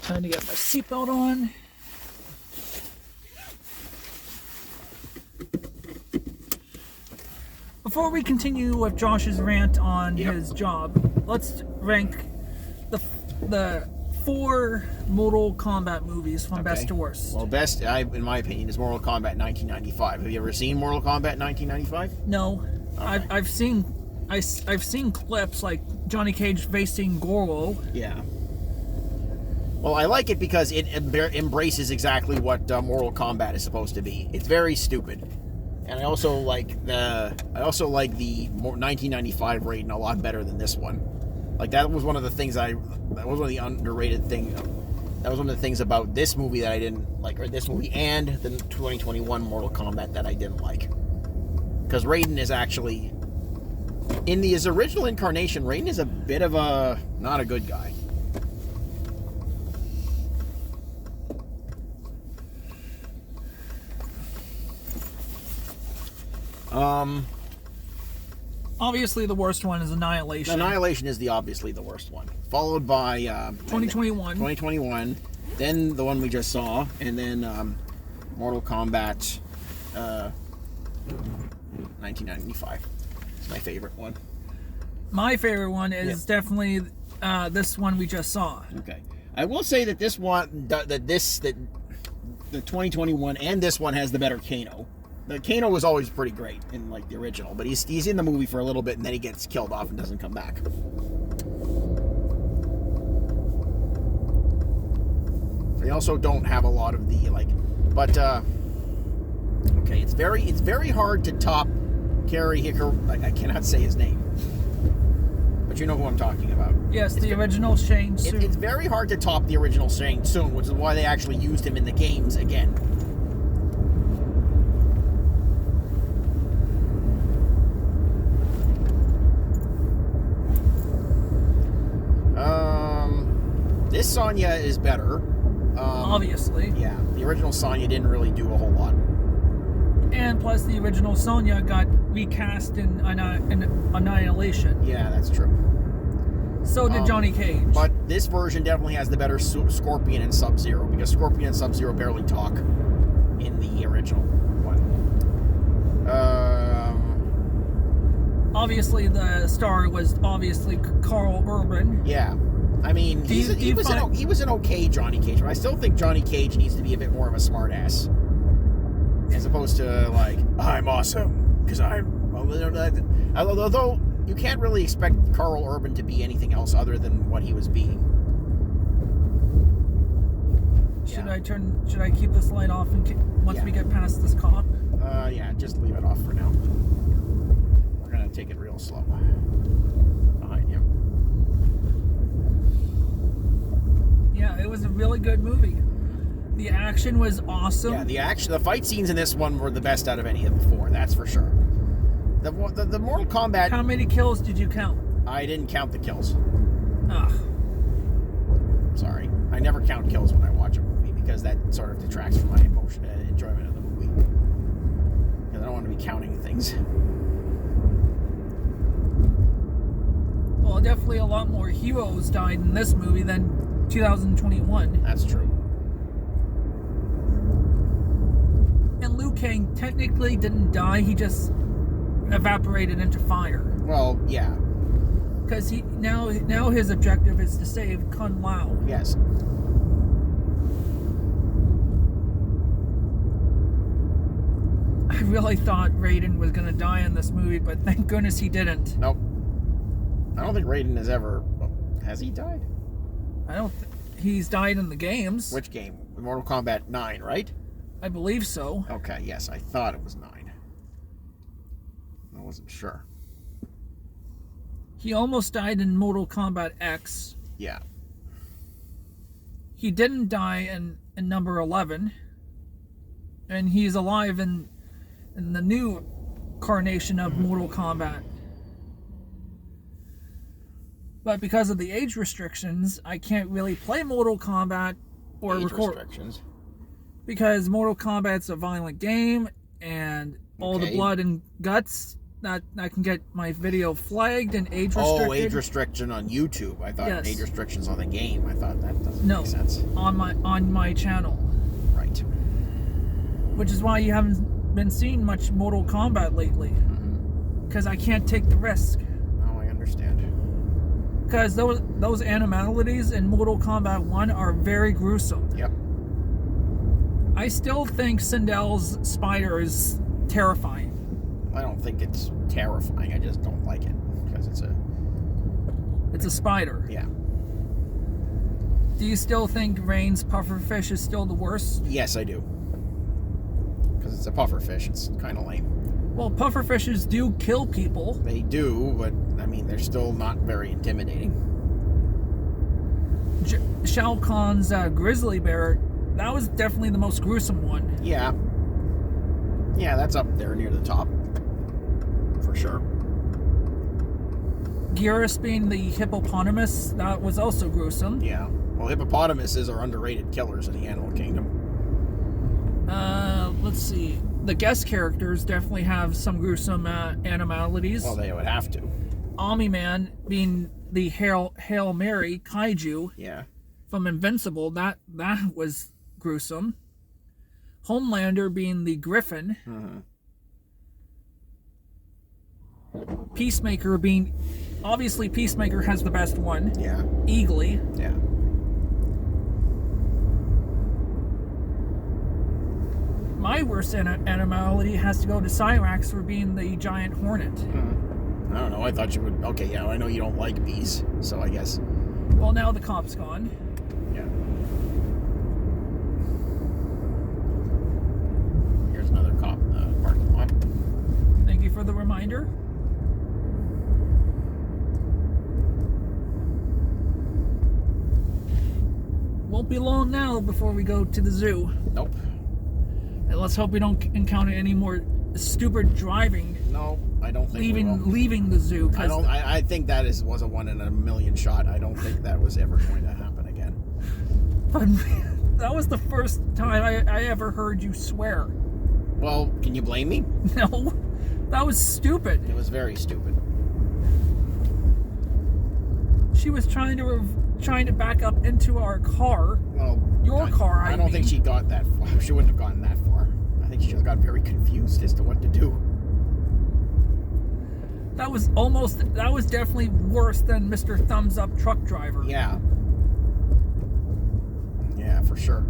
Time to get my seatbelt on. Before we continue with Josh's rant on his job, let's rank the 4 Mortal Kombat movies from best to worst. Well, best, in my opinion, is Mortal Kombat 1995. Have you ever seen Mortal Kombat 1995? No, okay. I've seen clips like Johnny Cage facing Goro. Yeah. Well, I like it because it embraces exactly what Mortal Kombat is supposed to be. It's very stupid, and I also like the 1995 Raiden a lot better than this one. Like that was one of the things that was one of the underrated thing. That was one of the things about this movie that I didn't like, or this movie and the 2021 Mortal Kombat that I didn't like, because Raiden is actually, in his original incarnation, Raiden is a bit of a not a good guy. Obviously, the worst one is Annihilation. Annihilation is obviously the worst one, followed by 2021. 2021, then the one we just saw, and then Mortal Kombat 1995. It's my favorite one. My favorite one is definitely this one we just saw. Okay, I will say that this one, that the 2021 and this one has the better Kano. The Kano was always pretty great in like the original, but he's in the movie for a little bit and then he gets killed off and doesn't come back. They also don't have a lot of the okay, it's very hard to top Cary Hikaru. I cannot say his name, but you know who I'm talking about. Yes, the original Shang Tsung. It's very hard to top the original Shang Tsung, which is why they actually used him in the games again. This Sonya is better. Obviously. Yeah, the original Sonya didn't really do a whole lot. And plus, the original Sonya got recast in Annihilation. Yeah, that's true. So did Johnny Cage. But this version definitely has the better Scorpion and Sub-Zero, because Scorpion and Sub-Zero barely talk in the original one. Obviously, the star was obviously Karl Urban. Yeah. I mean, he was an okay Johnny Cage, but I still think Johnny Cage needs to be a bit more of a smartass, as opposed to like, I'm awesome because I'm. Although you can't really expect Karl Urban to be anything else other than what he was being. Should I keep this light off once we get past this cop? Yeah, just leave it off for now. We're gonna take it real slow. Behind you. Yeah, it was a really good movie. The action was awesome. Yeah, the fight scenes in this one were the best out of any of the 4, that's for sure. The Mortal Kombat... How many kills did you count? I didn't count the kills. Ugh. Sorry. I never count kills when I watch a movie, because that sort of detracts from my enjoyment of the movie. Because I don't want to be counting things. Well, definitely a lot more heroes died in this movie than 2021. That's true. And Liu Kang technically didn't die, he just evaporated into fire. Well, yeah. Because now his objective is to save Kung Lao. Yes. I really thought Raiden was going to die in this movie, but thank goodness he didn't. Nope. I don't think Raiden has ever... Has he died? He's died in the games. Which game? Mortal Kombat 9, right? I believe so. Okay, yes, I thought it was 9. I wasn't sure. He almost died in Mortal Kombat X. Yeah. He didn't die in number 11. And he's alive in the new incarnation of Mortal Kombat. But because of the age restrictions, I can't really play Mortal Kombat or record. Restrictions? Because Mortal Kombat's a violent game, and all the blood and guts that I can get my video flagged and age restricted. Oh, age restriction on YouTube. I thought Yes. age restrictions on the game. I thought that doesn't No, make sense. on my channel, Right. which is why you haven't been seeing much Mortal Kombat lately. Because I can't take the risk. Oh, I understand. Because those animalities in Mortal Kombat 1 are very gruesome. Yep. I still think Sindel's spider is terrifying. I don't think it's terrifying. I just don't like it because it's a spider. yeah. Do you still think Rain's pufferfish is still the worst? Yes, I do. Because it's a pufferfish. It's kind of lame. Well, pufferfishes do kill people. They do, but I mean, they're still not very intimidating. Shao Kahn's grizzly bear, that was definitely the most gruesome one. Yeah. Yeah, that's up there near the top. For sure. Geras being the hippopotamus, that was also gruesome. Yeah. Well, hippopotamuses are underrated killers in the animal kingdom. Let's see. The guest characters definitely have some gruesome animalities. Well, they would have to. Omni-Man being the Hail Mary kaiju Yeah. from Invincible, that was gruesome. Homelander being the Griffin. Mm-hmm. Peacemaker being... Obviously, Peacemaker has the best one. Yeah. Eagly. Yeah. My worst animality has to go to Cyrax for being the giant hornet. I don't know. I thought you would. Okay, yeah. I know you don't like bees, so I guess. Well, now the cop's gone. Yeah. Here's another cop in the parking lot. Thank you for the reminder. Won't be long now before we go to the zoo. Nope. And let's hope we don't encounter any more stupid driving No, I don't think we will. leaving the zoo. I don't. I think that was a 1 in a million shot. I don't think that was ever going to happen again. But that was the first time I ever heard you swear. Well, can you blame me? No, that was stupid. It was very stupid. She was trying to back up into our car. Well, Your car, I don't think mean. she got that far. She wouldn't have gotten that far. I think she just got very confused as to what to do. That was definitely worse than Mr. Thumbs Up truck driver. Yeah. Yeah, for sure.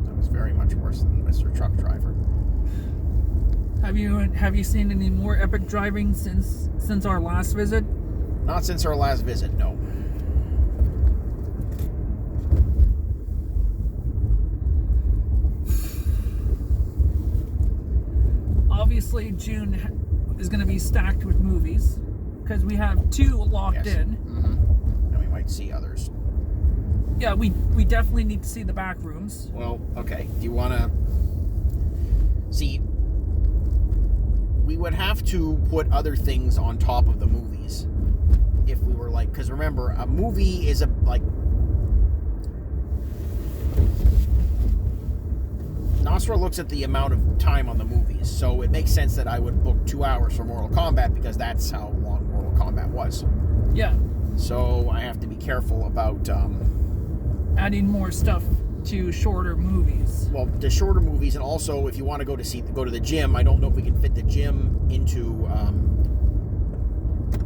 That was very much worse than Mr. Truck Driver. Have you seen any more epic driving since our last visit? Not since our last visit, no. Obviously, June is going to be stacked with movies because we have 2 locked Yes. in. Mm-hmm. And we might see others. Yeah, we definitely need to see the back rooms. Well, okay. Do you want to see? We would have to put other things on top of the movies if we were like, because remember, a movie is Nostra looks at the amount of time on the movies, so it makes sense that I would book 2 hours for Mortal Kombat because that's how long Mortal Kombat was. Yeah, So I have to be careful about adding more stuff to shorter movies. well, the shorter movies, and also if you want to go to the gym, I don't know if we can fit the gym into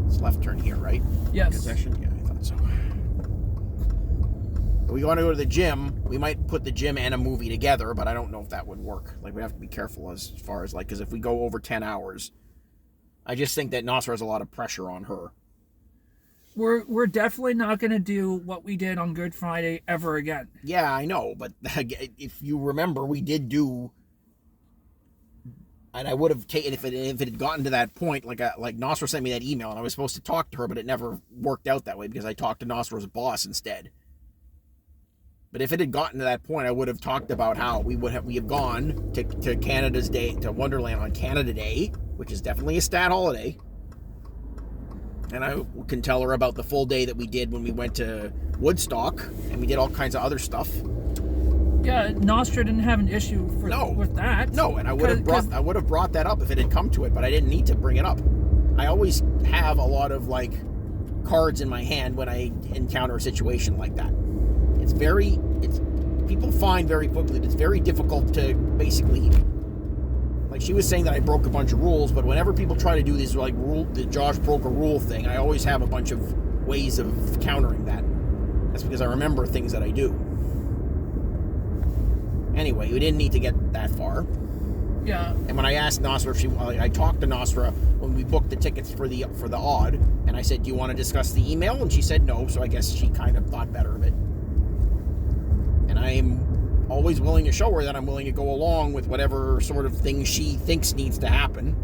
it's left turn here, right? Yes. Concession? Yeah, I thought so. If we want to go to the gym, we might put the gym and a movie together, but I don't know if that would work. Like, we have to be careful as far as, like, because if we go over 10 hours, I just think that Nostra has a lot of pressure on her. We're definitely not going to do what we did on Good Friday ever again. Yeah, I know, but if you remember, we did do, and I would have taken if it had gotten to that point. Like Nostra sent me that email, and I was supposed to talk to her, but it never worked out that way because I talked to Nostra's boss instead. But if it had gotten to that point, I would have talked about how we have gone to Canada's Day, to Wonderland on Canada Day, which is definitely a stat holiday. And I can tell her about the full day that we did when we went to Woodstock, and we did all kinds of other stuff. Yeah, Nostra didn't have an issue with that. No, and I would have brought that up if it had come to it, but I didn't need to bring it up. I always have a lot of like cards in my hand when I encounter a situation like that. People find very quickly that it's very difficult to basically, like she was saying that I broke a bunch of rules, but whenever people try to do this like the Josh broke a rule thing, I always have a bunch of ways of countering that. That's because I remember things that I do. Anyway, we didn't need to get that far. Yeah. And when I asked Nasra if I talked to Nasra when we booked the tickets for the odd, and I said, "Do you want to discuss the email?" And she said no, so I guess she kind of thought better of it. And I'm always willing to show her that I'm willing to go along with whatever sort of thing she thinks needs to happen.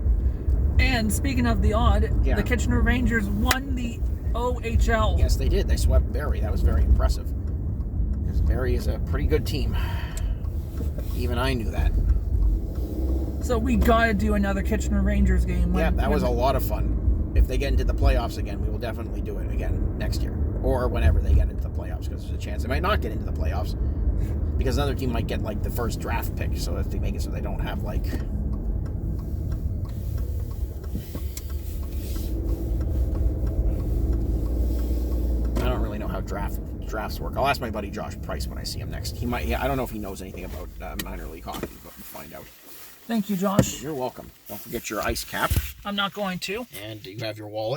And speaking of the odd, Yeah. the Kitchener Rangers won the OHL. Yes, they did. They swept Barrie. That was very impressive. Because Barrie is a pretty good team. Even I knew that. So we gotta do another Kitchener Rangers game. Yeah, that was a lot of fun. If they get into the playoffs again, we will definitely do it again next year. Or whenever they get into the playoffs, because there's a chance they might not get into the playoffs. Because another team might get like the first draft pick, so if they make it so they don't have like... I don't really know how drafts work. I'll ask my buddy Josh Price when I see him next. He might. I don't know if he knows anything about minor league hockey, but we'll find out. Thank you, Josh. You're welcome. Don't forget your ice cap, I'm not going to. and you have your wallet.